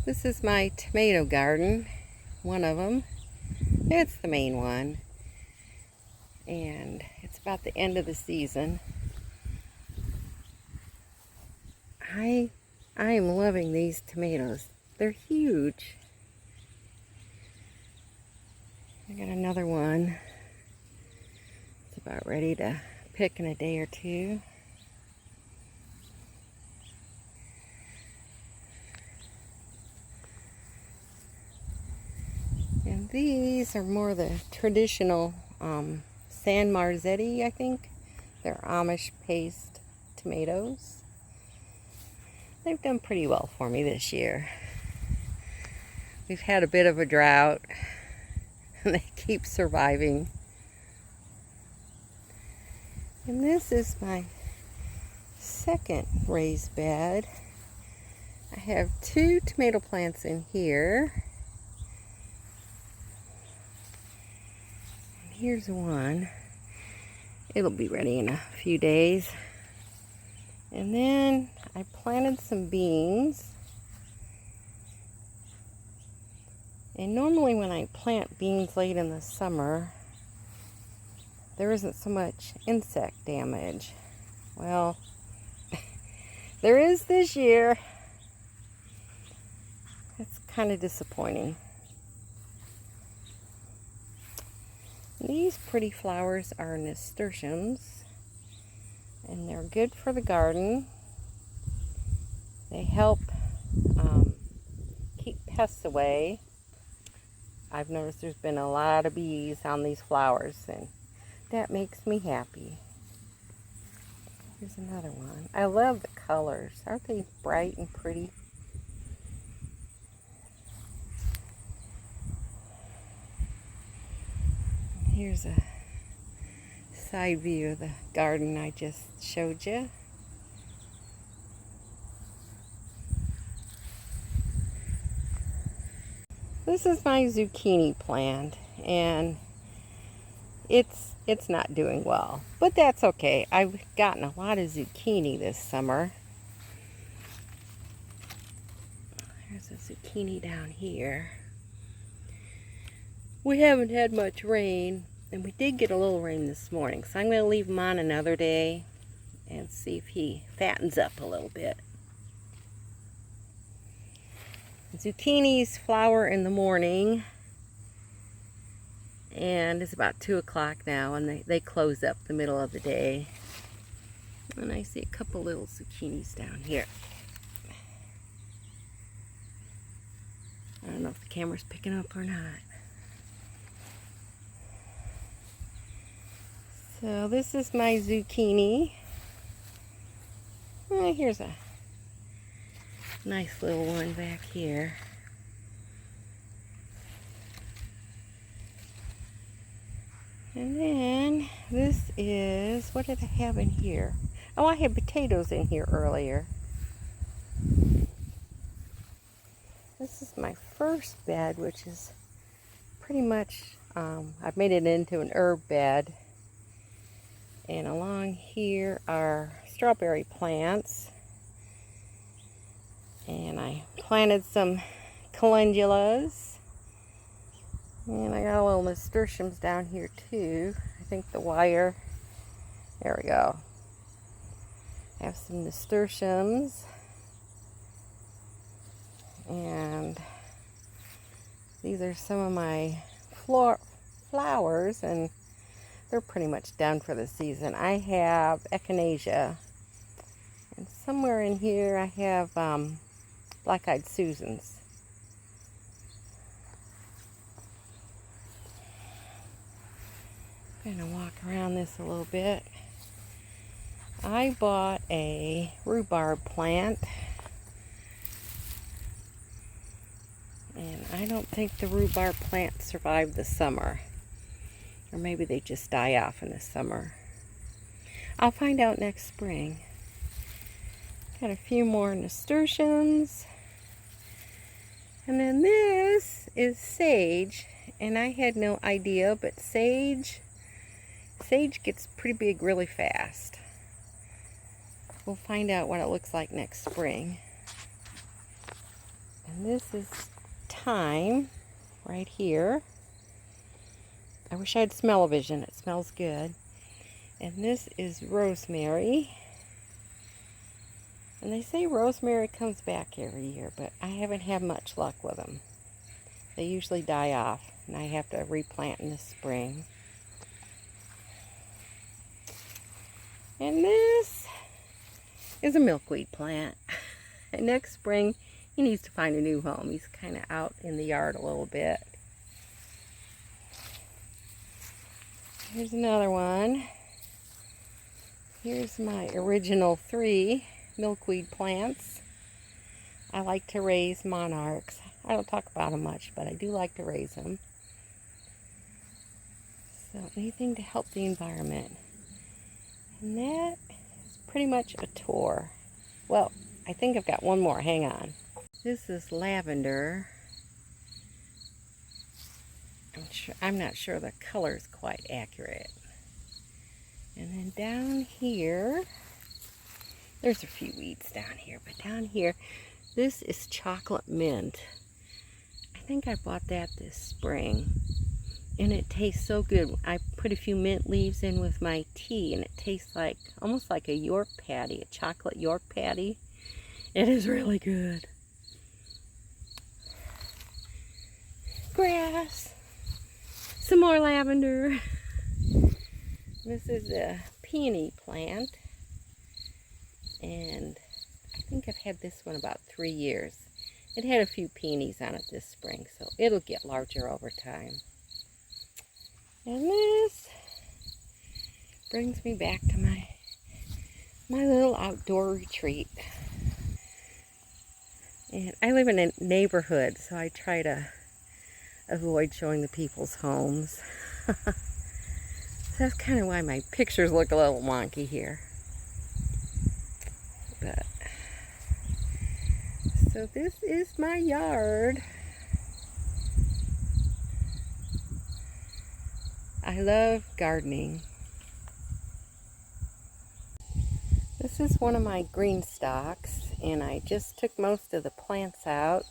This is my tomato garden, one of them. It's the main one, and it's about the end of the season. I am loving these tomatoes. They're huge. I got another one. It's about ready to pick in a day or two. And these are more the traditional San Marzetti, I think. They're Amish paste tomatoes. They've done pretty well for me this year. We've had a bit of a drought, and they keep surviving. And this is my second raised bed. I have 2 tomato plants in here. Here's one. It'll be ready in a few days. And then I planted some beans. And normally when I plant beans late in the summer, there isn't so much insect damage. Well, there is this year. It's kind of disappointing. These pretty flowers are nasturtiums, and they're good for the garden. They help keep pests away. I've noticed there's been a lot of bees on these flowers, and that makes me happy. Here's another one. I love the colors. Aren't they bright and pretty? Here's a side view of the garden I just showed you. This is my zucchini plant, and it's not doing well, but that's okay. I've gotten a lot of zucchini this summer. There's a zucchini down here. We haven't had much rain, and we did get a little rain this morning, so I'm going to leave him on another day and see if he fattens up a little bit. Zucchinis flower in the morning, and it's about 2 o'clock now, and they close up the middle of the day. And I see a couple little zucchinis down here. I don't know if the camera's picking up or not. So this is my zucchini. Here's a nice little one back here. And then this is, what did I have in here? Oh, I had potatoes in here earlier. This is my first bed, which is pretty much, I've made it into an herb bed. And along here are strawberry plants. And I planted some calendulas. And I got a little nasturtiums down here too. I think the wire, there we go. I have some nasturtiums. And these are some of my flowers, and they're pretty much done for the season. I have echinacea, and somewhere in here I have black-eyed Susans. I'm going to walk around this a little bit. I bought a rhubarb plant, and I don't think the rhubarb plant survived the summer. Or maybe they just die off in the summer. I'll find out next spring. Got a few more nasturtiums. And then this is sage. And I had no idea, but sage gets pretty big really fast. We'll find out what it looks like next spring. And And this is thyme right here. I wish I had smell-o-vision. It smells good. And this is rosemary. And they say rosemary comes back every year, but I haven't had much luck with them. They usually die off, and I have to replant in the spring. And this is a milkweed plant. And next spring, he needs to find a new home. He's kind of out in the yard a little bit. Here's another one. Here's my original 3 milkweed plants. I like to raise monarchs. I don't talk about them much, but I do like to raise them. So anything to help the environment. And that is pretty much a tour. Well, I think I've got one more. Hang on. This is lavender. I'm not sure the color is quite accurate. And then down here, there's a few weeds down here, but down here, this is chocolate mint. I think I bought that this spring, and it tastes so good. I put a few mint leaves in with my tea, and it tastes like almost like a York patty, a chocolate York patty. It is really good. Grass. Some more lavender. This is a peony plant, and I think I've had this one about 3 years. It had a few peonies on it this spring, so it'll get larger over time. And this brings me back to my little outdoor retreat. And I live in a neighborhood, so I try to avoid showing the people's homes. So that's kind of why my pictures look a little wonky here. But so this is my yard. I love gardening. This is one of my green stalks, and I just took most of the plants out.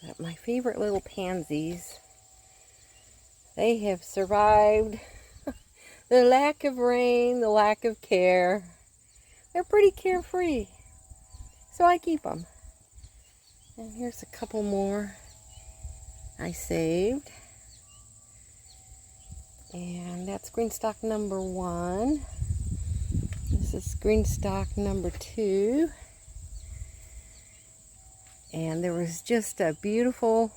But my favorite little pansies, they have survived the lack of rain, the lack of care. They're pretty carefree, so I keep them. And here's a couple more I saved. And that's green stalk number 1. This is green stalk number 2. And there was just a beautiful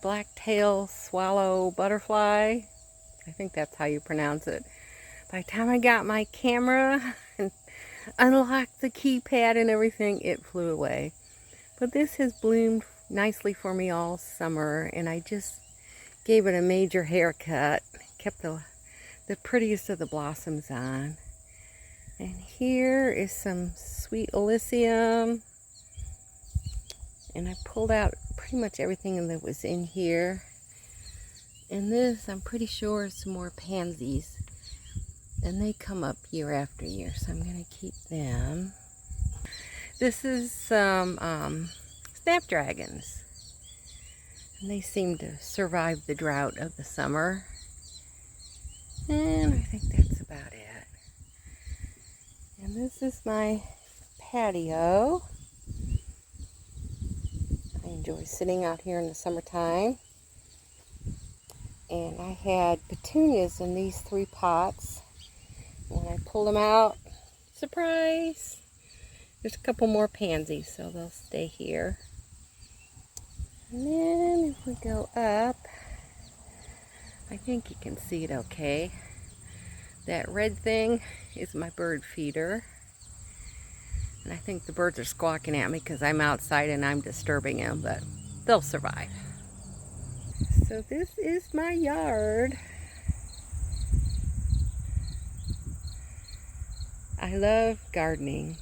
black-tailed swallow butterfly. I think that's how you pronounce it. By the time I got my camera and unlocked the keypad and everything, it flew away. But this has bloomed nicely for me all summer, and I just gave it a major haircut. Kept the prettiest of the blossoms on. And here is some sweet Alyssium. And I pulled out pretty much everything that was in here. And this, I'm pretty sure, is some more pansies. And they come up year after year, so I'm going to keep them. This is some snapdragons. And they seem to survive the drought of the summer. And I think that's about it. And this is my patio. I enjoy sitting out here in the summertime. And I had petunias in these 3 pots. When I pulled them out, surprise! There's a couple more pansies, so they'll stay here. And then if we go up, I think you can see it okay. That red thing is my bird feeder. And I think the birds are squawking at me because I'm outside and I'm disturbing them, but they'll survive. So this is my yard. I love gardening.